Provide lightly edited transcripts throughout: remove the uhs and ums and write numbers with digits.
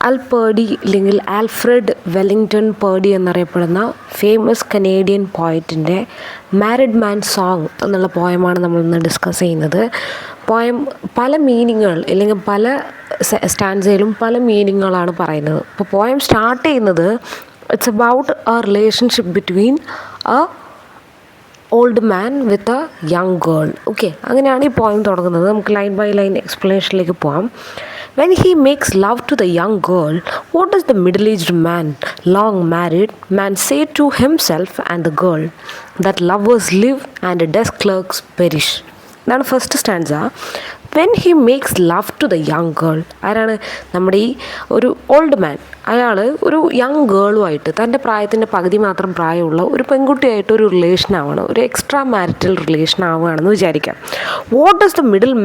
അൽ Purdy അല്ലെങ്കിൽ Alfred Wellington Purdy എന്നറിയപ്പെടുന്ന famous Canadian പോയറ്റിൻ്റെ married മാൻ song എന്നുള്ള പോയമാണ് നമ്മളിന്ന് ഡിസ്കസ് ചെയ്യുന്നത്. പോയം പല മീനിങ്ങുകൾ അല്ലെങ്കിൽ പല സ്റ്റാൻസയിലും പല മീനിങ്ങുകളാണ് പറയുന്നത്. ഇപ്പോൾ പോയം സ്റ്റാർട്ട് ചെയ്യുന്നത് it's about A relationship between A old man with a young girl. Okay, അങ്ങനെയാണ് ഈ പോയം തുടങ്ങുന്നത്. നമുക്ക് ലൈൻ ബൈ ലൈൻ എക്സ്പ്ലനേഷനിലേക്ക് പോകാം. When he makes love to the young girl, what does the middle-aged man, long married man, say to himself and the girl? That lovers live and desk clerks perish. ഇതാണ് first stanza. When he makes love to the young girl, ആരാണ്? നമ്മുടെ ഈ ഒരു old man, അയാൾ ഒരു young ഗേളുമായിട്ട്, തൻ്റെ പ്രായത്തിൻ്റെ പകുതി മാത്രം പ്രായമുള്ള ഒരു പെൺകുട്ടിയായിട്ട് ഒരു റിലേഷനാവാണ്, ഒരു എക്സ്ട്രാ മാരിറ്റൽ റിലേഷൻ ആവുകയാണെന്ന് വിചാരിക്കാം. What does the middle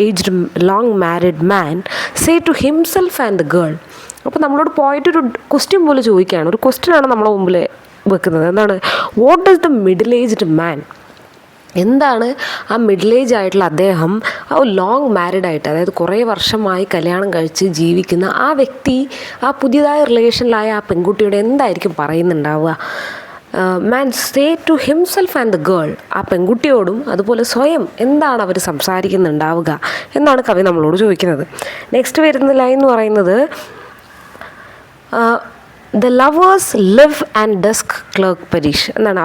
aged long married man say to himself and the girl? അപ്പോൾ നമ്മളോട് പോയിട്ട് ഒരു ക്വസ്റ്റ്യൻ പോലെ ചോദിക്കുകയാണ്, ഒരു ക്വസ്റ്റ്യനാണ് നമ്മളെ മുമ്പിൽ വെക്കുന്നത്. എന്താണ്? What does the middle aged man, എന്താണ് ആ മിഡിൽ ഏജ് ആയിട്ടുള്ള അദ്ദേഹം, ആ ലോങ് മാരിഡായിട്ട്, അതായത് കുറേ വർഷമായി കല്യാണം കഴിച്ച് ജീവിക്കുന്ന ആ വ്യക്തി, ആ പുതിയതായ റിലേഷനിലായ ആ പെൺകുട്ടിയോട് എന്തായിരിക്കും പറയുന്നുണ്ടാവുക? Man say to himself and the girl, ആ പെൺകുട്ടിയോടും അതുപോലെ സ്വയം എന്താണ് അവർ സംസാരിക്കുന്നുണ്ടാവുക എന്നാണ് കവി നമ്മളോട് ചോദിക്കുന്നത്. നെക്സ്റ്റ് വരുന്ന ലൈൻ എന്ന് പറയുന്നത് the lovers live and desk clerk perish എന്നാണ്.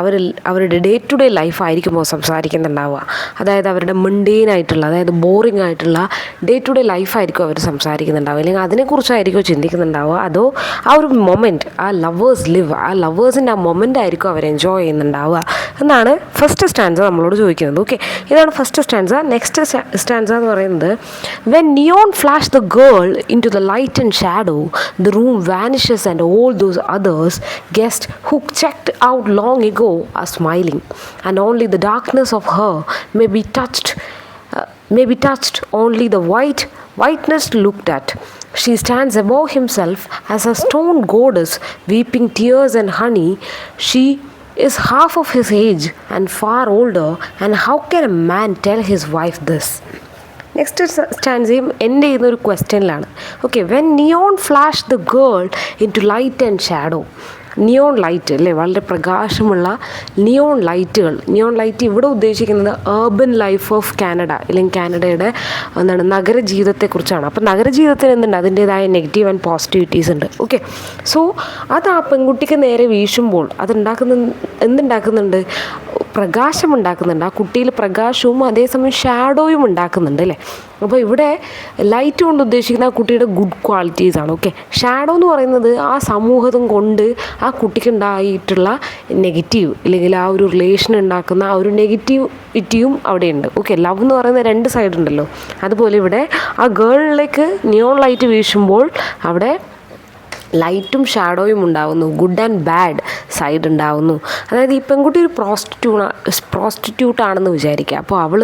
അവരുടെ ഡേ ടു ഡേ ലൈഫായിരിക്കുമോ സംസാരിക്കുന്നുണ്ടാവുക, അതായത് അവരുടെ മുണ്ടേനായിട്ടുള്ള, അതായത് ബോറിംഗ് ആയിട്ടുള്ള ഡേ ടു ഡേ ലൈഫായിരിക്കും അവർ സംസാരിക്കുന്നുണ്ടാവുക, അല്ലെങ്കിൽ അതിനെക്കുറിച്ചായിരിക്കും ചിന്തിക്കുന്നുണ്ടാവുക, അതോ ആ ഒരു മൊമെൻറ്റ്, ആ ലവേഴ്സ് ലിവ്, ആ ലവേഴ്സിൻ്റെ ആ മൊമെൻ്റ് ആയിരിക്കും അവർ എൻജോയ് ചെയ്യുന്നുണ്ടാവുക എന്നാണ് ഫസ്റ്റ് സ്റ്റാൻസ നമ്മളോട് ചോദിക്കുന്നത്. ഓക്കെ, ഇതാണ് ഫസ്റ്റ് സ്റ്റാൻസ. നെക്സ്റ്റ് സ്റ്റാൻസ എന്ന് പറയുന്നത് when neon flash the girl into the light and shadow the room vanishes and all those others guests who checked out long ago are smiling, and only the darkness of her may be touched only the whiteness looked at. She stands above himself as a stone goddess weeping tears and honey. She is half of his age and far older, and how can a man tell his wife this? Next സ്റ്റാൻസയും എൻ്റെ ചെയ്യുന്ന ഒരു ക്വസ്റ്റ്യനിലാണ്. Okay, when neon flash the girl into light and shadow. Neon light അല്ലേ, വളരെ പ്രകാശമുള്ള neon ലൈറ്റുകൾ. Neon light ഇവിടെ ഉദ്ദേശിക്കുന്നത് ഏർബൻ ലൈഫ് ഓഫ് കാനഡ, അല്ലെങ്കിൽ കാനഡയുടെ എന്താണ് നഗരജീവിതത്തെക്കുറിച്ചാണ്. അപ്പോൾ നഗരജീവിതത്തിന് എന്തുണ്ട്? അതിൻ്റേതായ നെഗറ്റീവ് ആൻഡ് പോസിറ്റിവിറ്റീസ് ഉണ്ട്. ഓക്കെ, സോ അത് ആ പെൺകുട്ടിക്ക് നേരെ വീശുമ്പോൾ എന്തുണ്ടാക്കുന്നുണ്ട്? പ്രകാശമുണ്ടാക്കുന്നുണ്ട്. ആ കുട്ടിയിൽ പ്രകാശവും അതേസമയം ഷാഡോയും ഉണ്ടാക്കുന്നുണ്ട് അല്ലേ. അപ്പോൾ ഇവിടെ ലൈറ്റ് കൊണ്ട് ഉദ്ദേശിക്കുന്ന ആ കുട്ടിയുടെ ഗുഡ് ക്വാളിറ്റീസാണ്. ഓക്കെ, ഷാഡോ എന്ന് പറയുന്നത് ആ സമൂഹം കൊണ്ട് ആ കുട്ടിക്ക് ഉണ്ടായിട്ടുള്ള നെഗറ്റീവ്, അല്ലെങ്കിൽ ആ ഒരു റിലേഷൻ ഉണ്ടാക്കുന്ന ആ ഒരു നെഗറ്റിവിറ്റിയും അവിടെയുണ്ട്. ഓക്കെ, ലവ് എന്ന് പറയുന്ന രണ്ട് സൈഡ് ഉണ്ടല്ലോ, അതുപോലെ ഇവിടെ ആ ഗേളിലേക്ക് നിയോൺ ലൈറ്റ് വീശുമ്പോൾ അവിടെ ലൈറ്റും ഷാഡോയും ഉണ്ടാകുന്നു, ഗുഡ് ആൻഡ് ബാഡ് സൈഡ് ഉണ്ടാകുന്നു. അതായത് ഈ പെൺകുട്ടി ഒരു പ്രോസ്റ്റിറ്റ്യൂട്ടാണെന്ന് വിചാരിക്കുക. അപ്പോൾ അവൾ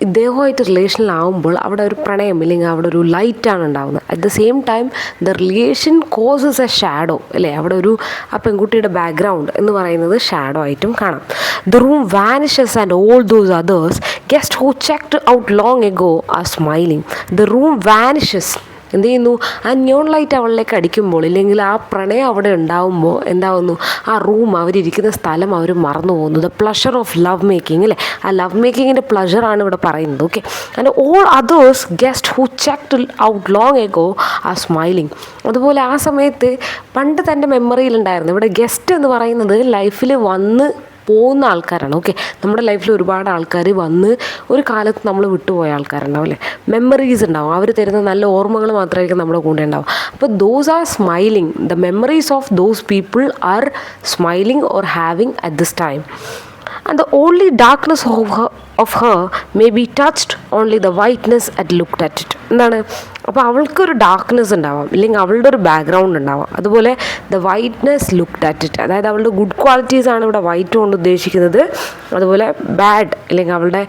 ഇദ്ദേഹമായിട്ട് റിലേഷനിലാവുമ്പോൾ അവിടെ ഒരു പ്രണയം, ഇല്ലെങ്കിൽ അവിടെ ഒരു ലൈറ്റാണ് ഉണ്ടാകുന്നത്. At the same time the relation causes A shadow അല്ലേ. അവിടെ ആ പെൺകുട്ടിയുടെ ബാക്ക്ഗ്രൗണ്ട് എന്ന് പറയുന്നത് ഷാഡോ ആയിട്ടും കാണാം. The room vanishes and all those others guest who checked out long ago are smiling. The room vanishes, എന്ത് ചെയ്യുന്നു? ആ ന്യൂൺ ലൈറ്റ് അവളിലേക്ക് അടിക്കുമ്പോൾ, ഇല്ലെങ്കിൽ ആ പ്രണയം അവിടെ ഉണ്ടാകുമ്പോൾ എന്താകുന്നു? ആ റൂം, അവരിയ്ക്കുന്ന സ്ഥലം അവർ മറന്നു പോകുന്നു. The pleasure of love making അല്ലേ, ആ ലവ് മേക്കിങ്ങിൻ്റെ പ്ലഷറാണ് ഇവിടെ പറയുന്നത്. Okay, and all others guest who checked out long ago are smiling. അതുപോലെ ആ സമയത്ത് പണ്ട് തൻ്റെ മെമ്മറിയിലുണ്ടായിരുന്നു. ഇവിടെ ഗസ്റ്റ് എന്ന് പറയുന്നത് ലൈഫിൽ വന്ന് പോകുന്ന ആൾക്കാരാണ്. ഓക്കെ, നമ്മുടെ ലൈഫിൽ ഒരുപാട് ആൾക്കാർ വന്ന് ഒരു കാലത്ത് നമ്മൾ വിട്ടുപോയ ആൾക്കാരുണ്ടാവും അല്ലേ. മെമ്മറീസ് ഉണ്ടാവും, അവർ തരുന്ന നല്ല ഓർമ്മകൾ മാത്രമായിരിക്കും നമ്മുടെ കൂടെ ഉണ്ടാവും. അപ്പോൾ those are smiling, the memories of those people are smiling or having at this time. And the only darkness of her may be touched only the whiteness at looked at it. എന്താണ്? അപ്പോൾ അവൾക്കൊരു darkness ഉണ്ടാവാം, ഇല്ലെങ്കിൽ അവളുടെ ഒരു background ഉണ്ടാവാം. അതുപോലെ the whiteness looked at it, അതായത് അവളുടെ ഗുഡ് ക്വാളിറ്റീസാണ് ഇവിടെ വൈറ്റ് കൊണ്ട് ഉദ്ദേശിക്കുന്നത്. അതുപോലെ ബാഡ്, അല്ലെങ്കിൽ അവളുടെ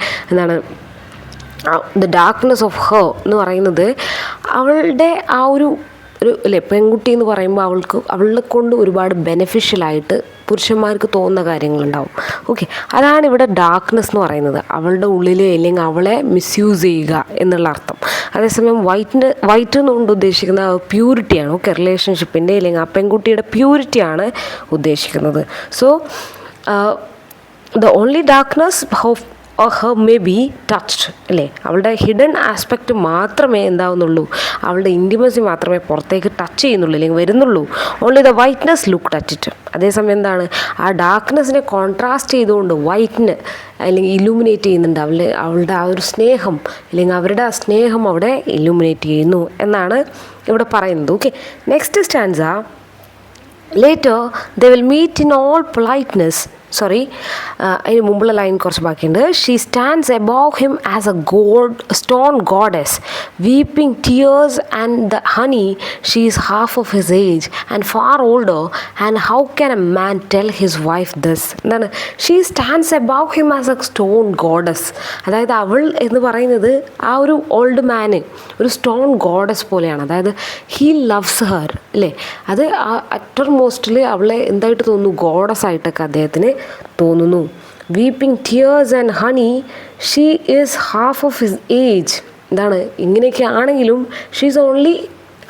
ദ ഡാർക്ക്നെസ് ഓഫ് ഹർ എന്ന് പറയുന്നത് അവളുടെ ആ ഒരു അല്ലേ, പെൺകുട്ടി എന്ന് പറയുമ്പോൾ അവളെ കൊണ്ട് ഒരുപാട് ബെനിഫിഷ്യലായിട്ട് പുരുഷന്മാർക്ക് തോന്നുന്ന കാര്യങ്ങളുണ്ടാവും. ഓക്കെ, അതാണ് ഇവിടെ ഡാർക്ക്നെസ് എന്ന് പറയുന്നത്. അവളുടെ ഉള്ളിൽ അല്ലെങ്കിൽ അവളെ മിസ്യൂസ് ചെയ്യുക എന്നുള്ള അർത്ഥം. അതേസമയം വൈറ്റ് എന്നുകൊണ്ട് ഉദ്ദേശിക്കുന്ന പ്യൂരിറ്റിയാണ്. ഓക്കെ, റിലേഷൻഷിപ്പിൻ്റെ അല്ലെങ്കിൽ ആ പെൺകുട്ടിയുടെ പ്യൂരിറ്റിയാണ് ഉദ്ദേശിക്കുന്നത്. So the only darkness Har may be touched അല്ലേ, അവളുടെ ഹിഡൻ ആസ്പെക്റ്റ് മാത്രമേ എന്താവുന്നുള്ളൂ, അവളുടെ ഇൻറ്റിമസി മാത്രമേ പുറത്തേക്ക് ടച്ച് ചെയ്യുന്നുള്ളൂ അല്ലെങ്കിൽ വരുന്നുള്ളൂ. Only the whiteness look at it. അതേസമയം എന്താണ്, ആ ഡാർക്ക്നെസ്സിനെ കോൺട്രാസ്റ്റ് ചെയ്തുകൊണ്ട് വൈറ്റിന് അല്ലെങ്കിൽ ഇല്ലുമിനേറ്റ് ചെയ്യുന്നുണ്ട്. അവളുടെ ആ ഒരു സ്നേഹം അല്ലെങ്കിൽ അവരുടെ ആ സ്നേഹം അവിടെ ഇല്ലുമിനേറ്റ് ചെയ്യുന്നു എന്നാണ് ഇവിടെ പറയുന്നത്. Okay, next stanza. Later, they will meet in all politeness. അതിന് മുമ്പുള്ള ലൈൻ കുറച്ച് ബാക്കിയുണ്ട്. She stands above him as a stone goddess weeping tears and the honey she is half of his age and far older and how can a man tell his wife this. എന്താണ്, she stands above him as a stone goddess. അതായത് അവൾ എന്ന് പറയുന്നത് ആ ഒരു old മാന് ഒരു stone goddess പോലെയാണ്. അതായത് ഹീ ലവ്സ് ഹർ അല്ലേ, അത് അറ്റർമോസ്റ്റിൽ അവളെ എന്തായിട്ട് തോന്നുന്നു, ഗോഡസ് ആയിട്ടൊക്കെ അദ്ദേഹത്തിന് തോന്നുന്നു. Weeping tears and honey she is half of his age. എന്താണ്, ഇങ്ങനെയൊക്കെ ആണെങ്കിലും she is only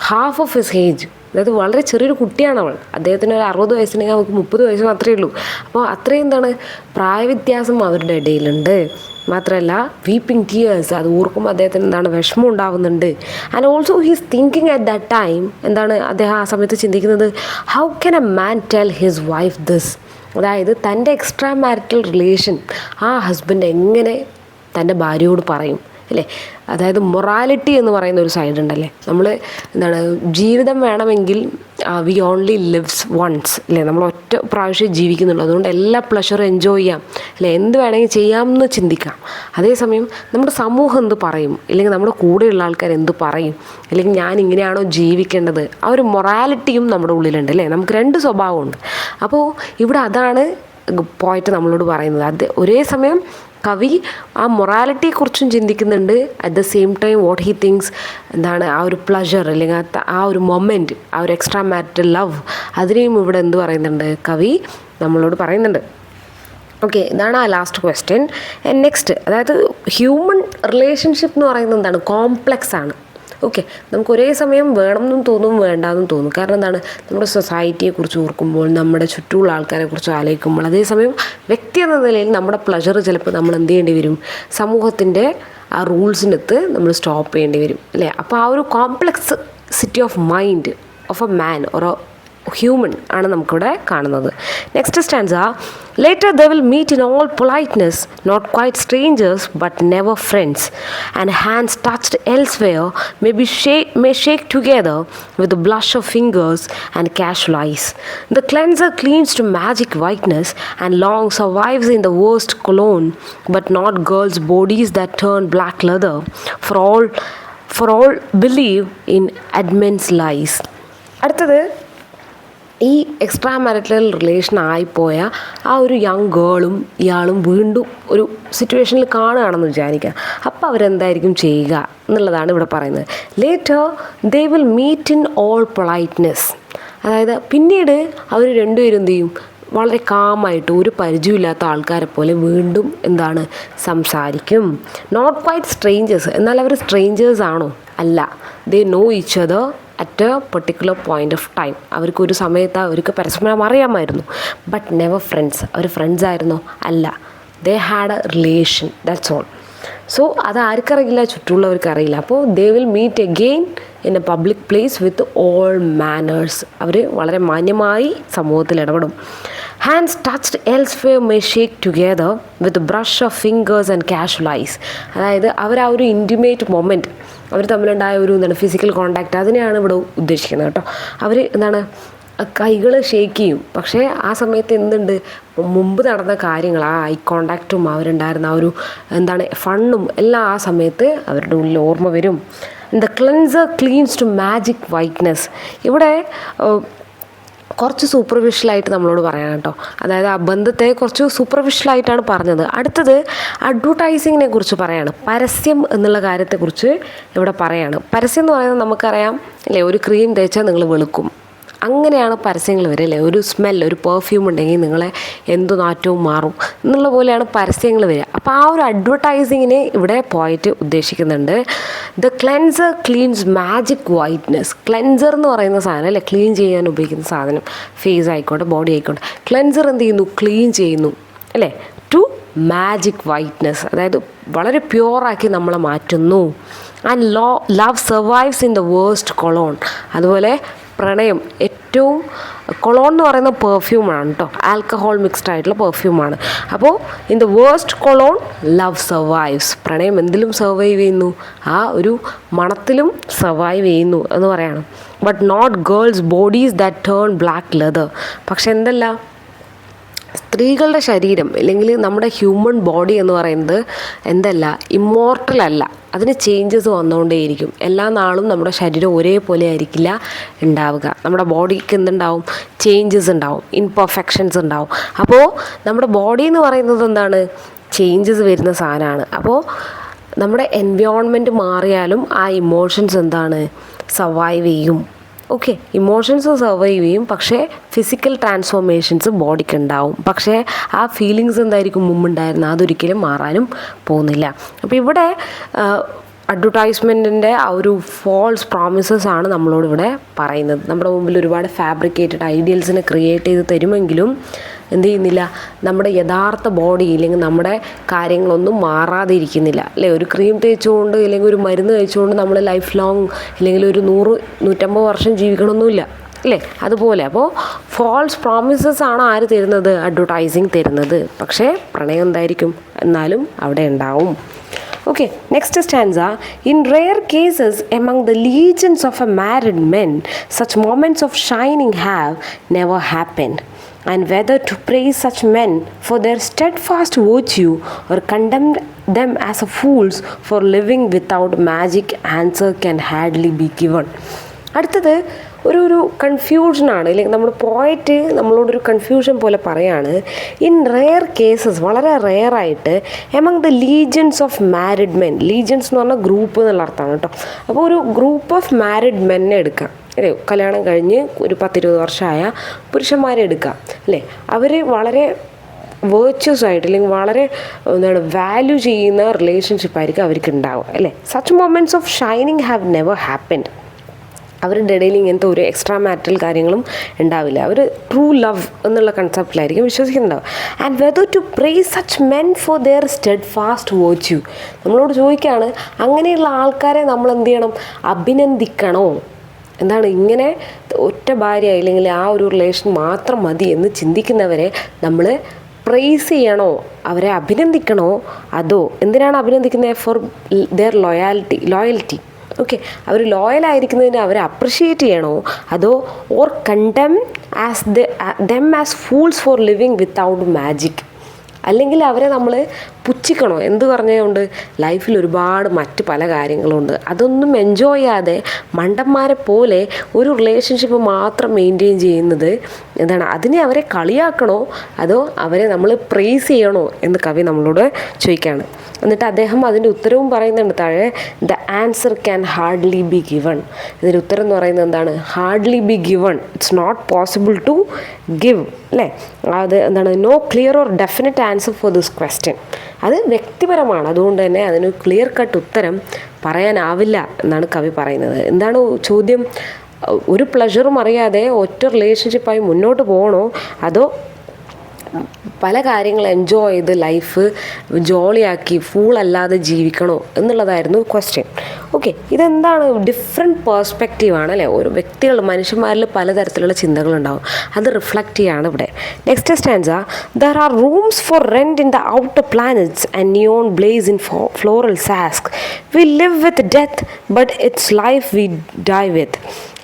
half of his age. അതായത് വളരെ ചെറിയൊരു കുട്ടിയാണ് അവൾ. അദ്ദേഹത്തിന് ഒരു 60 വയസ്സുണ്ടെങ്കിൽ അവൾക്ക് 30 വയസ്സ് മാത്രമേ ഉള്ളൂ. അപ്പോൾ അത്രയും എന്താണ് പ്രായവ്യത്യാസം അവരുടെ ഇടയിലുണ്ട്. മാത്രമല്ല വീപ്പിംഗ് ടിയേഴ്സ്, അത് ഓർക്കുമ്പോൾ അദ്ദേഹത്തിന് എന്താണ് വിഷമം ഉണ്ടാവുന്നുണ്ട്. And also he's thinking at that time, എന്താണ് അദ്ദേഹം ആ സമയത്ത് ചിന്തിക്കുന്നത്, how can a man tell his wife this. അതായത് തൻ്റെ എക്സ്ട്രാ മാരിറ്റൽ റിലേഷൻ ആ ഹസ്ബൻഡ് എങ്ങനെ തൻ്റെ ഭാര്യയോട് പറയും അല്ലേ. അതായത് മൊറാലിറ്റി എന്ന് പറയുന്ന ഒരു സൈഡ് ഉണ്ടല്ലേ, നമ്മൾ എന്താണ് ജീവിതം വേണമെങ്കിൽ വി ഓൺലി ലിവ്സ് വൺസ് അല്ലേ, നമ്മൾ ഒറ്റ പ്രാവശ്യം ജീവിക്കുന്നുള്ളൂ. അതുകൊണ്ട് എല്ലാ പ്ലഷറും എൻജോയ് ചെയ്യാം അല്ലേ, എന്ത് വേണമെങ്കിൽ ചെയ്യാമെന്ന് ചിന്തിക്കാം. അതേസമയം നമ്മുടെ സമൂഹം എന്ത് പറയും, അല്ലെങ്കിൽ നമ്മുടെ കൂടെയുള്ള ആൾക്കാർ എന്ത് പറയും, അല്ലെങ്കിൽ ഞാൻ ഇങ്ങനെയാണോ ജീവിക്കേണ്ടത്, ആ ഒരു മൊറാലിറ്റിയും നമ്മുടെ ഉള്ളിലുണ്ട് അല്ലേ. നമുക്ക് 2 സ്വഭാവമുണ്ട്. അപ്പോൾ ഇവിടെ അതാണ് പോയിട്ട് നമ്മളോട് പറയുന്നത്. അത് ഒരേ സമയം കവി ആ മൊറാലിറ്റിയെക്കുറിച്ചും ചിന്തിക്കുന്നുണ്ട്, at the same time what he thinks, എന്താണ് ആ ഒരു പ്ലഷർ അല്ലെങ്കിൽ ആ ഒരു മൊമെൻറ്റ്, ആ ഒരു എക്സ്ട്രാ മാരിറ്റൽ ലവ്, അതിനെയും ഇവിടെ എന്ത് പറയുന്നുണ്ട്, കവി നമ്മളോട് പറയുന്നുണ്ട്. ഓക്കെ, ഇതാണ് ആ ലാസ്റ്റ് ക്വസ്റ്റ്യൻ. നെക്സ്റ്റ്, അതായത് ഹ്യൂമൻ റിലേഷൻഷിപ്പ് എന്ന് പറയുന്നത് എന്താണ്, കോംപ്ലക്സ് ആണ്. ഓക്കെ, നമുക്ക് ഒരേ സമയം വേണമെന്നും തോന്നും വേണ്ടാന്നും തോന്നും. കാരണം എന്താണ്, നമ്മുടെ സൊസൈറ്റിയെക്കുറിച്ച് ഓർക്കുമ്പോൾ, നമ്മുടെ ചുറ്റുമുള്ള ആൾക്കാരെക്കുറിച്ച് ആലോചിക്കുമ്പോൾ, അതേസമയം വ്യക്തി എന്ന നിലയിൽ നമ്മുടെ പ്ലഷർ ചിലപ്പോൾ നമ്മൾ എന്ത് ചെയ്യേണ്ടി വരും, സമൂഹത്തിൻ്റെ ആ റൂൾസിനകത്ത് നമ്മൾ സ്റ്റോപ്പ് ചെയ്യേണ്ടി വരും അല്ലേ. അപ്പോൾ ആ ഒരു complex city of mind of a man or human ആണ് നമുക്കിവിടെ കാണുന്നത്. Next stanza. Later they will meet in all politeness, not quite strangers but never friends, and hands touched elsewhere may shake together with the blush of fingers and casual eyes. The cleanser cleans to magic whiteness and long survives in the worst cologne, but not girls' bodies that turn black leather, for all believe in Edmund's lies. അടുത്തത്, ഈ extra marital relation ആയിപ്പോയ ആ ഒരു young ഗേളും ഇയാളും വീണ്ടും ഒരു സിറ്റുവേഷനിൽ കാണുകയാണെന്ന് വിചാരിക്കുക. അപ്പോൾ അവരെന്തായിരിക്കും ചെയ്യുക എന്നുള്ളതാണ് ഇവിടെ പറയുന്നത്. Later they will meet in all politeness. അതായത് പിന്നീട് അവർ രണ്ടുപേരും എന്ത് ചെയ്യും, വളരെ കാമായിട്ട് ഒരു പരിചയമില്ലാത്ത ആൾക്കാരെ പോലെ വീണ്ടും എന്താണ് സംസാരിക്കും. നോട്ട് ക്വൈറ്റ് സ്ട്രേഞ്ചേഴ്സ്, എന്നാൽ അവർ സ്ട്രേഞ്ചേഴ്സ് ആണോ, അല്ല. They know each other at a particular point of time. അവർക്കൊരു സമയത്ത് അവർക്ക് പരസ്പരം അറിയാമായിരുന്നു. ബട്ട് നെവർ ഫ്രണ്ട്സ്, അവർ ഫ്രണ്ട്സ് ആയിരുന്നോ, അല്ല. They had a relation, that's all. So അത് ആർക്കറിയില്ല, ചുറ്റുമുള്ളവർക്ക് അറിയില്ല. അപ്പോൾ they will meet again in a public place with all manners. അവർ വളരെ മാന്യമായി സമൂഹത്തിൽ ഇടപെടും. Hands touched elsewhere may shake together with brush of fingers and casual eyes. അതായത് അവർ ആ ഒരു ഇൻറ്റിമേറ്റ് മൊമെൻറ്റ്, അവർ തമ്മിലുണ്ടായ ഒരു എന്താണ് ഫിസിക്കൽ കോണ്ടാക്റ്റ്, അതിനെയാണ് ഇവിടെ ഉദ്ദേശിക്കുന്നത് കേട്ടോ. അവർ എന്താണ് കൈകൾ ഷേക്ക് ചെയ്യും, പക്ഷേ ആ സമയത്ത് എന്തുണ്ട്, മുമ്പ് നടന്ന കാര്യങ്ങൾ, ആ ഐ കോണ്ടാക്റ്റും അവരുണ്ടായിരുന്ന ആ ഒരു എന്താണ് ഫണ്ണും എല്ലാം ആ സമയത്ത് അവരുടെ ഉള്ളിൽ ഓർമ്മ വരും. The cleanser cleans to magic whiteness. ഇവിടെ കുറച്ച് സൂപ്പർഫിഷ്യലായിട്ട് നമ്മളോട് പറയാം കേട്ടോ. അതായത് ആ ബന്ധത്തെ കുറച്ച് സൂപ്പർഫിഷ്യലായിട്ടാണ് പറഞ്ഞത്. അടുത്തത് അഡ്വർടൈസിങ്ങിനെ കുറിച്ച് പറയാണ്, പരസ്യം എന്നുള്ള കാര്യത്തെക്കുറിച്ച് ഇവിടെ പറയാണ്. പരസ്യം എന്ന് പറയുന്നത് നമുക്കറിയാം അല്ലേ, ഒരു ക്രീം തേച്ചാൽ നിങ്ങൾ വെളുക്കും, അങ്ങനെയാണ് പരസ്യങ്ങൾ വരിക അല്ലേ. ഒരു സ്മെൽ, ഒരു പെർഫ്യൂം ഉണ്ടെങ്കിൽ നിങ്ങളെ എന്തു നാറ്റവും മാറും എന്നുള്ള പോലെയാണ് പരസ്യങ്ങൾ വരിക. അപ്പോൾ ആ ഒരു അഡ്വർടൈസിങ്ങിനെ ഇവിടെ പോയിട്ട് ഉദ്ദേശിക്കുന്നുണ്ട്. The cleanser cleanse magic whiteness. Cleanser എന്ന് പറയുന്ന സാധനം അല്ലേ, ക്ലീൻ ചെയ്യാൻ ഉപയോഗിക്കുന്ന സാധനം, ഫേസ് ആയിക്കോട്ടെ ബോഡി ആയിക്കോട്ടെ. ക്ലെൻസർ എന്ത് ചെയ്യുന്നു? ക്ലീൻ ചെയ്യുന്നു അല്ലേ, ടു മാജിക് വൈറ്റ്നസ്, അതായത് വളരെ പ്യുവറാക്കി നമ്മളെ മാറ്റുന്നു. And love survives in the worst cologne. അതുപോലെ പ്രണയം ഏറ്റവും, കൊളോൺ എന്ന് പറയുന്ന പെർഫ്യൂമാണ് കേട്ടോ, ആൽക്കഹോൾ മിക്സ്ഡ് ആയിട്ടുള്ള പെർഫ്യൂമാണ്. അപ്പോൾ in the worst cologne love survives. പ്രണയം എന്തിലും സർവൈവ് ചെയ്യുന്നു, ആ ഒരു മണത്തിലും സർവൈവ് ചെയ്യുന്നു എന്ന് പറയണം. But not girls bodies that turn black leather. പക്ഷെ എന്തല്ല, സ്ത്രീകളുടെ ശരീരം അല്ലെങ്കിൽ നമ്മുടെ ഹ്യൂമൻ ബോഡി എന്ന് പറയുന്നത് എന്തല്ല, ഇമ്മോർട്ടൽ അല്ല. അതിന് ചേഞ്ചസ് വന്നുകൊണ്ടേയിരിക്കും. എല്ലാ നാളും നമ്മുടെ ശരീരം ഒരേപോലെ ആയിരിക്കില്ല ഉണ്ടാവുക. നമ്മുടെ ബോഡിക്ക് എന്തുണ്ടാവും? ചേഞ്ചസ് ഉണ്ടാവും, ഇംപെർഫെക്ഷൻസ് ഉണ്ടാവും. അപ്പോൾ നമ്മുടെ ബോഡി എന്ന് പറയുന്നത് എന്താണ്? ചേഞ്ചസ് വരുന്ന സാധനമാണ്. അപ്പോൾ നമ്മുടെ എൻവയോൺമെൻറ്റ് മാറിയാലും ആ ഇമോഷൻസ് എന്താണ്? സർവൈവ് ചെയ്യും. ഓക്കെ, ഇമോഷൻസ് സർവൈവ് ചെയ്യും, പക്ഷേ ഫിസിക്കൽ ട്രാൻസ്ഫോർമേഷൻസ് ബോഡിക്ക് ഉണ്ടാവും. പക്ഷേ ആ ഫീലിങ്സ് എന്തായിരിക്കും മുമ്പുണ്ടായിരുന്നത്, അതൊരിക്കലും മാറാനും പോകുന്നില്ല. അപ്പോൾ ഇവിടെ അഡ്വർടൈസ്മെൻറ്റിൻ്റെ ആ ഒരു ഫോൾസ് പ്രോമിസസ് ആണ് നമ്മളോട് ഇവിടെ പറയുന്നത്. നമ്മുടെ മുമ്പിൽ ഒരുപാട് ഫാബ്രിക്കേറ്റഡ് ഐഡിയൽസിനെ ക്രിയേറ്റ് ചെയ്ത് തരുമെങ്കിലും എന്ത് ചെയ്യുന്നില്ല, നമ്മുടെ യഥാർത്ഥ ബോഡി അല്ലെങ്കിൽ നമ്മുടെ കാര്യങ്ങളൊന്നും മാറാതെ ഇരിക്കുന്നില്ല അല്ലേ. ഒരു ക്രീം തേച്ചുകൊണ്ട് അല്ലെങ്കിൽ ഒരു മരുന്ന് കഴിച്ചുകൊണ്ട് നമ്മൾ ലൈഫ് ലോങ് അല്ലെങ്കിൽ ഒരു 100-150 വർഷം ജീവിക്കണമൊന്നുമില്ല അല്ലേ, അതുപോലെ. അപ്പോൾ ഫോൾസ് പ്രോമിസസ് ആണ് ആര് തരുന്നത്? അഡ്വർടൈസിങ് തരുന്നത്. പക്ഷേ പ്രണയം എന്തായിരിക്കും എന്നാലും അവിടെ ഉണ്ടാവും. Okay, next stanza. In rare cases among the legions of a married men, such moments of shining have never happened. And whether to praise such men for their steadfast virtue or condemn them as fools for living without magic, answer can hardly be given. അടുത്തത് ഒരു കൺഫ്യൂഷനാണ്, അല്ലെങ്കിൽ നമ്മുടെ പോയിറ്റ് നമ്മളോടൊരു confusion പോലെ പറയാണ്. In rare cases, വളരെ റെയറായിട്ട്, among the legions of married men. Legions എന്ന് പറഞ്ഞാൽ ഗ്രൂപ്പ് എന്നുള്ള അർത്ഥമാണ് കേട്ടോ. അപ്പോൾ ഒരു ഗ്രൂപ്പ് ഓഫ് മാരിഡ് മെന്നെ എടുക്കാം അല്ലേ, കല്യാണം കഴിഞ്ഞ് ഒരു 10-20 വർഷമായ പുരുഷന്മാരെ എടുക്കാം അല്ലേ. അവർ വളരെ വേർച്വസ് ആയിട്ട് അല്ലെങ്കിൽ വളരെ വാല്യൂ ചെയ്യുന്ന റിലേഷൻഷിപ്പായിരിക്കും അവർക്ക് ഉണ്ടാവുക അല്ലേ. Such moments of shining have never happened. അവരുടെ ഇടയിൽ ഇങ്ങനത്തെ ഒരു എക്സ്ട്രാ മാരിറ്റൽ കാര്യങ്ങളും ഉണ്ടാവില്ല. അവർ ട്രൂ ലവ് എന്നുള്ള കൺസെപ്റ്റിലായിരിക്കും വിശ്വസിക്കുന്നുണ്ടാവും. And whether to praise such men for their steadfast virtue. നമ്മളോട് ചോദിക്കുകയാണ്, അങ്ങനെയുള്ള ആൾക്കാരെ നമ്മൾ എന്ത് ചെയ്യണം? അഭിനന്ദിക്കണോ? എന്താണ്, ഇങ്ങനെ ഒറ്റ ഭാര്യ അല്ലെങ്കിൽ ആ ഒരു റിലേഷൻ മാത്രം മതി എന്ന് ചിന്തിക്കുന്നവരെ നമ്മൾ പ്രൈസ് ചെയ്യണോ, അവരെ അഭിനന്ദിക്കണോ? അതോ എന്തിനാണ് അഭിനന്ദിക്കുന്നത്? For their loyalty. ഓക്കെ, അവർ ലോയലായിരിക്കുന്നതിന് അവരെ അപ്രിഷിയേറ്റ് ചെയ്യണോ? അതോ or condemn them as fools for living without magic, അല്ലെങ്കിൽ അവരെ നമ്മൾ പുച്ഛിക്കണോ? എന്ത് പറഞ്ഞുകൊണ്ട് ലൈഫിൽ ഒരുപാട് മറ്റ് പല കാര്യങ്ങളുണ്ട്, അതൊന്നും എൻജോയ് ചെയ്യാതെ മണ്ടന്മാരെ പോലെ ഒരു റിലേഷൻഷിപ്പ് മാത്രം മെയിൻറ്റെയിൻ ചെയ്യുന്നത് എന്താണ്? അതിനെ അവരെ കളിയാക്കണോ അതോ അവരെ നമ്മൾ പ്രൈസ് ചെയ്യണോ എന്ന് കവി നമ്മളോട് ചോദിക്കുകയാണ്. എന്നിട്ട് അദ്ദേഹം അതിൻ്റെ ഉത്തരവും പറയുന്നുണ്ട് താഴെ. The answer can hardly be given. ഇതിൻ്റെ ഉത്തരം എന്ന് പറയുന്നത് എന്താണ്? Hardly be given. It's not possible to give അല്ലേ. അത് എന്താണ്? No clear or definite answer for this question. അത് വ്യക്തിപരമാണ്, അതുകൊണ്ട് തന്നെ അതിന് ക്ലിയർ കട്ട് ഉത്തരം പറയാനാവില്ല എന്നാണ് കവി പറയുന്നത്. എന്താണ് ചോദ്യം? ഒരു പ്ലഷറും അറിയാതെ ഒറ്റ റിലേഷൻഷിപ്പായി മുന്നോട്ട് പോകണോ അതോ പല കാര്യങ്ങൾ എൻജോയ് ചെയ്ത് ലൈഫ് ജോളിയാക്കി ഫൂളല്ലാതെ ജീവിക്കണോ എന്നുള്ളതായിരുന്നു ക്വസ്റ്റ്യൻ. ഓക്കെ, ഇതെന്താണ്? ഡിഫറെൻറ്റ് പേഴ്സ്പെക്റ്റീവാണ് അല്ലേ. ഓരോ വ്യക്തികൾ, മനുഷ്യന്മാരിൽ പലതരത്തിലുള്ള ചിന്തകളുണ്ടാവും, അത് റിഫ്ലക്റ്റ് ചെയ്യാണ് ഇവിടെ. Next stanza. There are rooms for rent in the outer planets and neon blaze in floral sacks. We live with death but it's life we die with.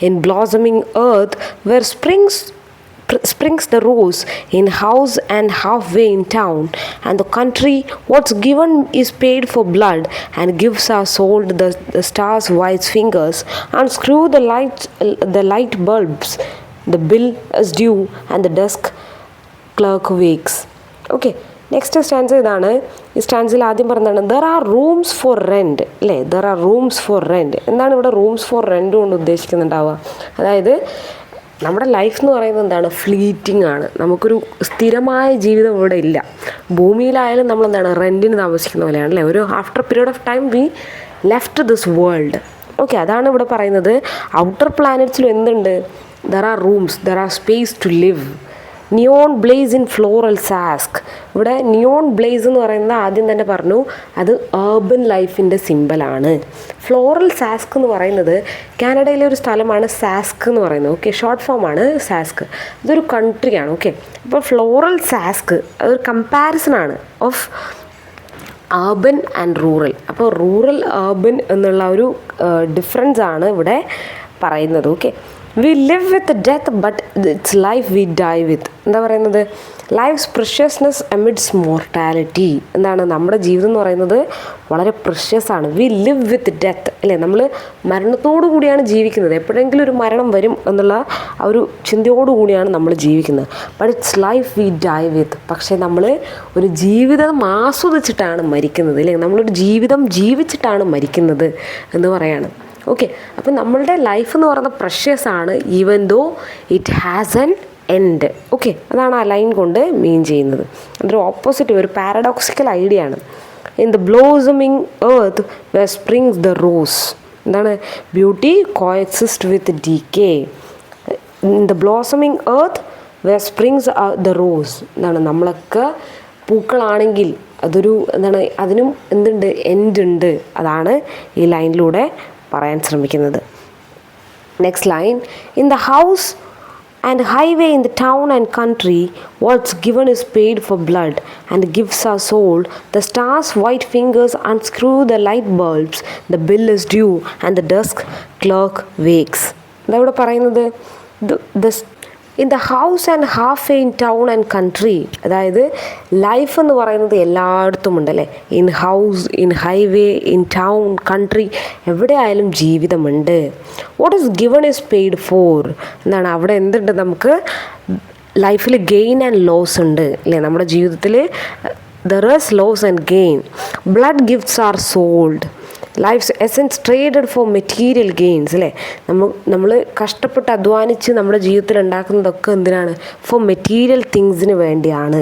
In blossoming earth where springs the rose in house and halfway in town, and the country what's given is paid for blood and gives are sold the stars wise fingers and screw the light bulbs, the bill is due and the desk clerk wakes. Okay, next stanza ഇതാണ്. ഈ സ്റ്റാൻസിൽ ആദ്യം പറഞ്ഞതാണ് there are rooms for rent അല്ലേ. There are rooms for rent. എന്താണ് ഇവിടെ rooms for rent കൊണ്ട് ഉദ്ദേശിക്കുന്നുണ്ടാവുക? അതായത് നമ്മുടെ ലൈഫ് എന്ന് പറയുന്നത് എന്താണ്, ഫ്ലീറ്റിംഗ് ആണ്. നമുക്കൊരു സ്ഥിരമായ ജീവിതം ഇവിടെ ഇല്ല. ഭൂമിയിലായാലും നമ്മളെന്താണ്, റെൻറ്റിന് താമസിക്കുന്ന പോലെയാണ് അല്ലേ. ഒരു after period of time we left this world. Okay, അതാണ് ഇവിടെ പറയുന്നത്. ഔട്ടർ പ്ലാനറ്റ്സിലും എന്തുണ്ട്, there are rooms, there are space to live. Neon blaze in floral sacks. ഇവിടെ നിയോൺ ബ്ലേസ് എന്ന് പറയുന്നത് ആദ്യം തന്നെ പറഞ്ഞു, അത് ഏർബൻ ലൈഫിൻ്റെ സിമ്പലാണ്. ഫ്ലോറൽ സാസ്ക് എന്ന് പറയുന്നത് കാനഡയിലെ ഒരു സ്ഥലമാണ് സാസ്ക് എന്ന് പറയുന്നത്. ഓക്കെ, ഷോർട്ട് ഫോമാണ് സാസ്ക്. ഇതൊരു കൺട്രിയാണ്. ഓക്കെ, അപ്പോൾ ഫ്ലോറൽ സാസ്ക് അതൊരു കമ്പാരിസണാണ് ഓഫ് അർബൻ ആൻഡ് റൂറൽ. അപ്പോൾ റൂറൽ അർബൻ എന്നുള്ള ഒരു ഡിഫറൻസ് ആണ് ഇവിടെ പറയുന്നത്. Okay, V live with death but it's life we die വിത്ത്. എന്താ പറയുന്നത്, ലൈഫ്സ് പ്രിഷ്യസ്നെസ് അമിഡ്സ് മോർട്ടാലിറ്റി. എന്താണ്, നമ്മുടെ ജീവിതം എന്ന് പറയുന്നത് വളരെ പ്രിഷ്യസ് ആണ്. വി ലിവ് വിത്ത് ഡെത്ത് അല്ലേ, നമ്മൾ മരണത്തോടു കൂടിയാണ് ജീവിക്കുന്നത്. എപ്പോഴെങ്കിലും ഒരു മരണം വരും എന്നുള്ള ആ ഒരു ചിന്തയോടു കൂടിയാണ് നമ്മൾ ജീവിക്കുന്നത്. But it's life we die വിത്ത്. പക്ഷേ നമ്മൾ ഒരു ജീവിതം ആസ്വദിച്ചിട്ടാണ് മരിക്കുന്നത് അല്ലേ, നമ്മളൊരു ജീവിതം ജീവിച്ചിട്ടാണ് മരിക്കുന്നത് എന്ന് പറയാണ്. ഓക്കെ, അപ്പം നമ്മളുടെ ലൈഫ് എന്ന് പറയുന്നത് പ്രഷ്യസ് ആണ്, even though it has an end. Okay, അതാണ് ആ ലൈൻ കൊണ്ട് മീൻ ചെയ്യുന്നത്. അതൊരു ഓപ്പോസിറ്റ്, ഒരു പാരഡോക്സിക്കൽ ഐഡിയ ആണ്. In the blossoming earth where springs the rose. എന്താണ്, beauty coexist with decay. In the blossoming earth where springs the rose. എന്താണ്, നമ്മളൊക്കെ പൂക്കളാണെങ്കിൽ അതൊരു എന്താണ്, അതിനും എന്തുണ്ട്, എൻഡ് ഉണ്ട്. അതാണ് ഈ ലൈനിലൂടെ പറയാൻ ശ്രമിക്കുന്നത്. Next line, in the house and highway in the town and country what's given is paid for blood and gifts are sold. The stars white fingers unscrew the light bulbs. The bill is due and the desk clerk wakes. എന്താ ഇവിടെ പറയുന്നത്, in the house and half way in town and country. അതായത് life എന്ന് പറയുന്നത് എല്ലായിടത്തും ഉണ്ടല്ലേ. In house, in highway, in town, country, എവിടെയായാലും ജീവിതമുണ്ട്. What is given is paid for. എന്താണ്, അവിടെ എന്തുണ്ട്, നമുക്ക് ലൈഫിൽ ഗെയിൻ ആൻഡ് ലോസ് ഉണ്ട് അല്ലേ. നമ്മുടെ ജീവിതത്തിൽ there is loss and gain. Blood gifts are sold. Life's essence traded for material gains അല്ലേ. നമ്മൾ കഷ്ടപ്പെട്ട് അധ്വാനിച്ച് നമ്മുടെ ജീവിതത്തിൽ ഉണ്ടാക്കുന്നതൊക്കെ എന്തിനാണ്, ഫോർ മെറ്റീരിയൽ തിങ്സിന് വേണ്ടിയാണ്.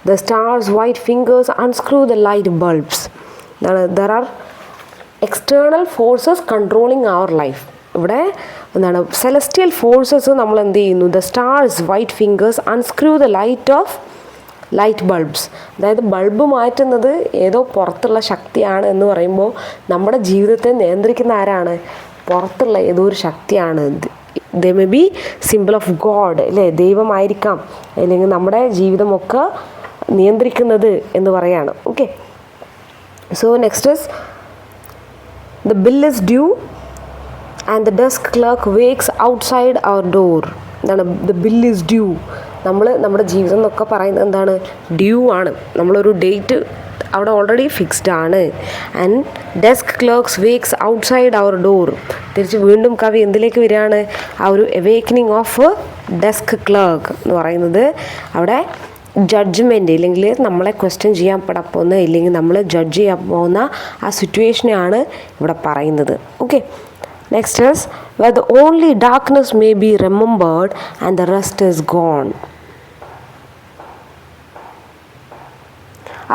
The stars white fingers unscrew the light bulbs. എന്താണ്, there are external forces controlling our life. ഇവിടെ എന്താണ്, സെലസ്റ്റിയൽ ഫോഴ്സസ് നമ്മൾ എന്ത് ചെയ്യുന്നു, the stars white fingers unscrew the light bulbs. അതായത് ബൾബ് മാറ്റുന്നത് ഏതോ പുറത്തുള്ള ശക്തിയാണ് എന്ന് പറയുമ്പോൾ നമ്മുടെ ജീവിതത്തെ നിയന്ത്രിക്കുന്ന ആരാണ്, പുറത്തുള്ള ഏതോ ഒരു ശക്തിയാണ്. They may be symbol of God അല്ലേ, ദൈവമായിരിക്കാം, അല്ലെങ്കിൽ നമ്മുടെ ജീവിതമൊക്കെ നിയന്ത്രിക്കുന്നത് എന്ന് പറയാണ്. Okay, so next is the bill is due and the desk clerk wakes outside our door. എന്താണ്, ദ ബിൽ ഈസ് ഡ്യൂ. നമ്മുടെ ജീവിതം എന്നൊക്കെ പറയുന്നത് എന്താണ്, ഡ്യൂ ആണ്. നമ്മളൊരു ഡേറ്റ് അവിടെ ഓൾറെഡി ഫിക്സ്ഡ് ആണ്. And desk clerks wakes outside our door. തിരിച്ച് വീണ്ടും കവി എന്തിലേക്ക് വരികയാണ്, ആ ഒരു അവേക്കനിങ് ഓഫ് ഡെസ്ക് ക്ലർക്ക് എന്ന് പറയുന്നത് അവിടെ ജഡ്ജ്മെൻറ്റ്, ഇല്ലെങ്കിൽ നമ്മളെ ക്വസ്റ്റ്യൻ ചെയ്യാൻ പോകുന്ന, ഇല്ലെങ്കിൽ നമ്മൾ ജഡ്ജ് ചെയ്യാൻ പോകുന്ന ആ സിറ്റുവേഷനെയാണ് ഇവിടെ പറയുന്നത്. Okay, next is where the only darkness may be remembered and the rest is gone.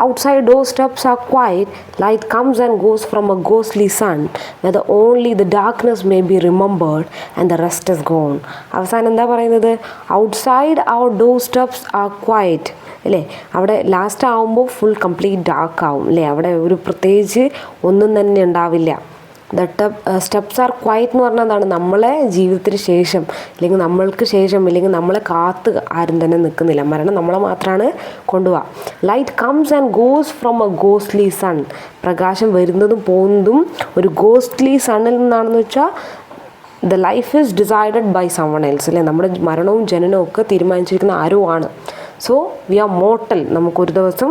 Outside doorsteps are quiet, light comes and goes from a ghostly sun, where only the darkness may be remembered and the rest is gone. അവസാനം എന്താ പറയുന്നത്, outside our doorsteps are quiet അല്ലേ. അവിടെ last ആകുമ്പോൾ full complete dark ആവും അല്ലേ, അവിടെ ഒരു പ്രത്യേകിച്ച് ഒന്നും തന്നെ ഉണ്ടാവില്ല. സ്റ്റെപ്സ് ആർ ക്വയറ്റ് എന്ന് പറഞ്ഞാൽ എന്താണ്, നമ്മളെ ജീവിതത്തിന് ശേഷം അല്ലെങ്കിൽ നമ്മൾക്ക് ശേഷം അല്ലെങ്കിൽ നമ്മളെ കാത്ത് ആരും തന്നെ നിൽക്കുന്നില്ല. മരണം നമ്മളെ മാത്രമാണ് കൊണ്ടുപോവുക. Light comes and goes from a ghostly sun. പ്രകാശം വരുന്നതും പോകുന്നതും ഒരു ഗോസ്റ്റ്ലി സണ്ണിൽ നിന്നാണെന്ന് വെച്ചാൽ the life is decided by someone else അല്ലേ. നമ്മുടെ മരണവും ജനനവും ഒക്കെ തീരുമാനിച്ചിരിക്കുന്ന ആരോ ആണ്. സോ വി ആർ മോർട്ടൽ, നമുക്കൊരു ദിവസം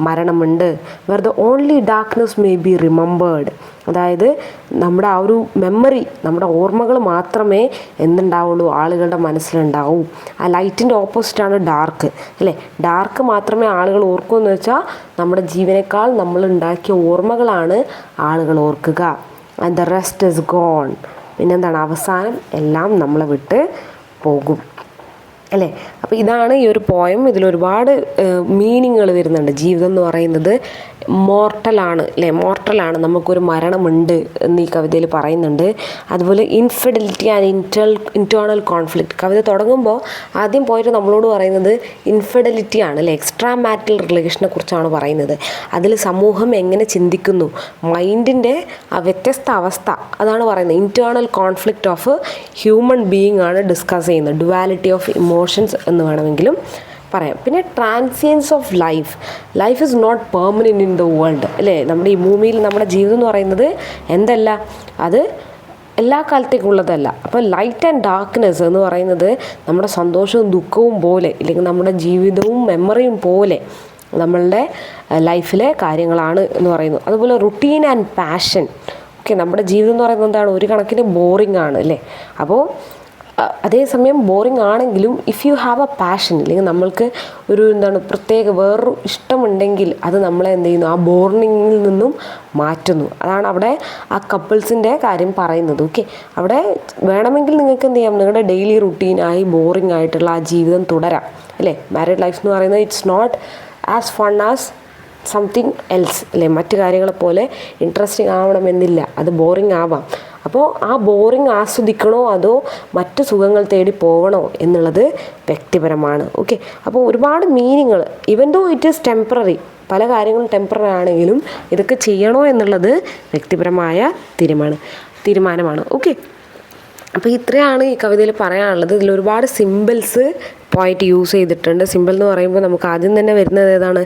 മരണമുണ്ട്. Where the only darkness may be remembered. അതായത് നമ്മുടെ ആ ഒരു മെമ്മറി, നമ്മുടെ ഓർമ്മകൾ മാത്രമേ എന്തുണ്ടാവുള്ളൂ, ആളുകളുടെ മനസ്സിലുണ്ടാവൂ. ആ ലൈറ്റിൻ്റെ ഓപ്പോസിറ്റാണ് ഡാർക്ക് അല്ലേ. ഡാർക്ക് മാത്രമേ ആളുകൾ ഓർക്കൂ എന്ന് വെച്ചാൽ നമ്മുടെ ജീവനേക്കാൾ നമ്മൾ ഉണ്ടാക്കിയ ഓർമ്മകളാണ് ആളുകൾ ഓർക്കുക. And the rest is gone. പിന്നെന്താണ്, അവസാനം എല്ലാം നമ്മളെ വിട്ട് പോകും അല്ലേ. അപ്പോൾ ഇതാണ് ഈ ഒരു പോയം. ഇതിലൊരുപാട് മീനിങ്ങുകൾ വരുന്നുണ്ട്. ജീവിതം എന്ന് പറയുന്നത് മോർട്ടലാണ് അല്ലേ, മോർട്ടലാണ്, നമുക്കൊരു മരണമുണ്ട് എന്ന് ഈ കവിതയിൽ പറയുന്നുണ്ട്. അതുപോലെ ഇൻഫിഡലിറ്റി ആൻഡ് ഇൻറ്റേർണൽ കോൺഫ്ലിക്റ്റ്. കവിത തുടങ്ങുമ്പോൾ ആദ്യം പോയിട്ട് നമ്മളോട് പറയുന്നത് ഇൻഫിഡലിറ്റി ആണ് അല്ലേ, എക്സ്ട്രാ മാരിറ്റൽ റിലേഷനെ കുറിച്ചാണ് പറയുന്നത്. അതിൽ സമൂഹം എങ്ങനെ ചിന്തിക്കുന്നു, മൈൻഡിൻ്റെ ആ വ്യത്യസ്ത അവസ്ഥ, അതാണ് പറയുന്നത്. Internal conflict of human being ആണ് ഡിസ്കസ് ചെയ്യുന്നത്. ഡുവാലിറ്റി ഓഫ് ഇമോഷൻസ് എന്ന് വേണമെങ്കിലും പറയാം. പിന്നെ transience of life is not permanent in the world അല്ലേ. നമ്മുടെ ഈ ഭൂമിയിൽ നമ്മുടെ ജീവിതം എന്ന് പറയുന്നത് എന്തല്ല, അത് എല്ലാ കാലത്തേക്കുള്ളതല്ല. അപ്പോൾ ലൈറ്റ് ആൻഡ് ഡാർക്ക്നെസ് എന്ന് പറയുന്നത് നമ്മുടെ സന്തോഷവും ദുഃഖവും പോലെ, ഇല്ലെങ്കിൽ നമ്മുടെ ജീവിതവും മെമ്മറിയും പോലെ നമ്മളുടെ ലൈഫിലെ കാര്യങ്ങളാണ് എന്ന് പറയുന്നു. അതുപോലെ റുട്ടീൻ ആൻഡ് പാഷൻ. ഓക്കെ, നമ്മുടെ ജീവിതം എന്ന് പറയുന്നത് എന്താണ്, ഒരു കണക്കിന് ബോറിംഗ് ആണ് അല്ലേ. അപ്പോൾ അതേസമയം ബോറിംഗ് ആണെങ്കിലും if you have A passion, അല്ലെങ്കിൽ നമ്മൾക്ക് ഒരു പ്രത്യേക വേറൊരു ഇഷ്ടമുണ്ടെങ്കിൽ അത് നമ്മളെ എന്ത് ചെയ്യുന്നു, ആ ബോറിങ്ങിൽ നിന്നും മാറ്റുന്നു. അതാണ് അവിടെ ആ കപ്പിൾസിൻ്റെ കാര്യം പറയുന്നത്. ഓക്കെ, അവിടെ വേണമെങ്കിൽ നിങ്ങൾക്ക് എന്ത് ചെയ്യാം, നിങ്ങളുടെ ഡെയിലി റുട്ടീനായി ബോറിംഗ് ആയിട്ടുള്ള ആ ജീവിതം തുടരാം അല്ലേ. മാരീഡ് ലൈഫ് എന്ന് പറയുന്നത് it's not as fun as something else അല്ലേ. മറ്റു കാര്യങ്ങളെപ്പോലെ ഇൻട്രസ്റ്റിംഗ് ആവണമെന്നില്ല, അത് ബോറിംഗ് ആവാം. അപ്പോൾ ആ ബോറിംഗ് ആസ്വദിക്കണോ അതോ മറ്റ് സുഖങ്ങൾ തേടി പോകണോ എന്നുള്ളത് വ്യക്തിപരമാണ്. ഓക്കെ, അപ്പോൾ ഒരുപാട് മീനിങ്ങൾ, even though it is temporary, പല കാര്യങ്ങളും ടെമ്പററി ആണെങ്കിലും ഇതൊക്കെ ചെയ്യണോ എന്നുള്ളത് വ്യക്തിപരമായ തീരുമാനമാണ്. ഓക്കെ, അപ്പോൾ ഇത്രയാണ് ഈ കവിതയിൽ പറയാനുള്ളത്. ഇതിൽ ഒരുപാട് സിമ്പിൾസ് പോയിട്ട് യൂസ് ചെയ്തിട്ടുണ്ട്. സിമ്പിൾ എന്ന് പറയുമ്പോൾ നമുക്ക് ആദ്യം തന്നെ വരുന്നത് ഏതാണ്,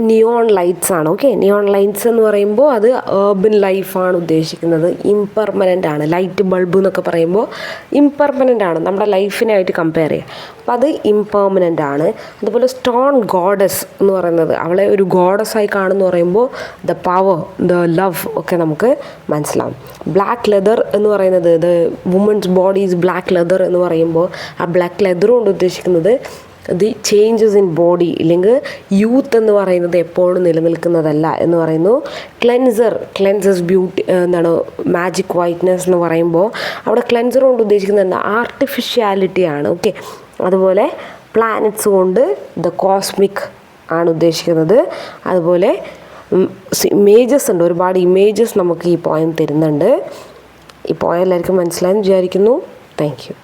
നിയോൺ ലൈറ്റ്സ് ആണ്. ഓക്കെ, നിയോൺ ലൈറ്റ്സ് എന്ന് പറയുമ്പോൾ അത് ഏർബൻ ലൈഫാണ് ഉദ്ദേശിക്കുന്നത്. ഇംപെർമനൻ്റ് ആണ്. ലൈറ്റ് ബൾബ് എന്നൊക്കെ പറയുമ്പോൾ ഇംപെർമനൻ്റ് ആണ്, നമ്മുടെ ലൈഫിനായിട്ട് കമ്പയർ ചെയ്യുക. അപ്പോൾ അത് ഇംപെർമനൻ്റ് ആണ്. അതുപോലെ സ്റ്റോൺ ഗോഡസ് എന്ന് പറയുന്നത്, അവളെ ഒരു ഗോഡസ്സായി കാണുമെന്ന് പറയുമ്പോൾ ദ പവർ, ദ ലവ് ഒക്കെ നമുക്ക് മനസ്സിലാവും. ബ്ലാക്ക് ലെതർ എന്ന് പറയുന്നത്, the woman's body is black leather എന്ന് പറയുമ്പോൾ ആ ബ്ലാക്ക് ലെതർ കൊണ്ട് ഉദ്ദേശിക്കുന്നത് ദി ചേഞ്ചസ് ഇൻ ബോഡി, ഇല്ലെങ്കിൽ യൂത്ത് എന്ന് പറയുന്നത് എപ്പോഴും നിലനിൽക്കുന്നതല്ല എന്ന് പറയുന്നു. ക്ലെൻസസ് ബ്യൂട്ടി മാജിക് വൈറ്റ്നസ് എന്ന് പറയുമ്പോൾ അവിടെ ക്ലെൻസർ കൊണ്ട് ഉദ്ദേശിക്കുന്നത് എന്താ, ആർട്ടിഫിഷ്യാലിറ്റിയാണ്. ഓക്കെ, അതുപോലെ പ്ലാനറ്റ്സ് കൊണ്ട് ദ കോസ്മിക് ആണ് ഉദ്ദേശിക്കുന്നത്. അതുപോലെ ഇമേജസ് ഉണ്ട്, ഒരുപാട് ഇമേജസ് നമുക്ക് ഈ പോയം തരുന്നുണ്ട്. ഈ പോയം എല്ലാവർക്കും മനസ്സിലായെന്ന് വിചാരിക്കുന്നു. Thank you.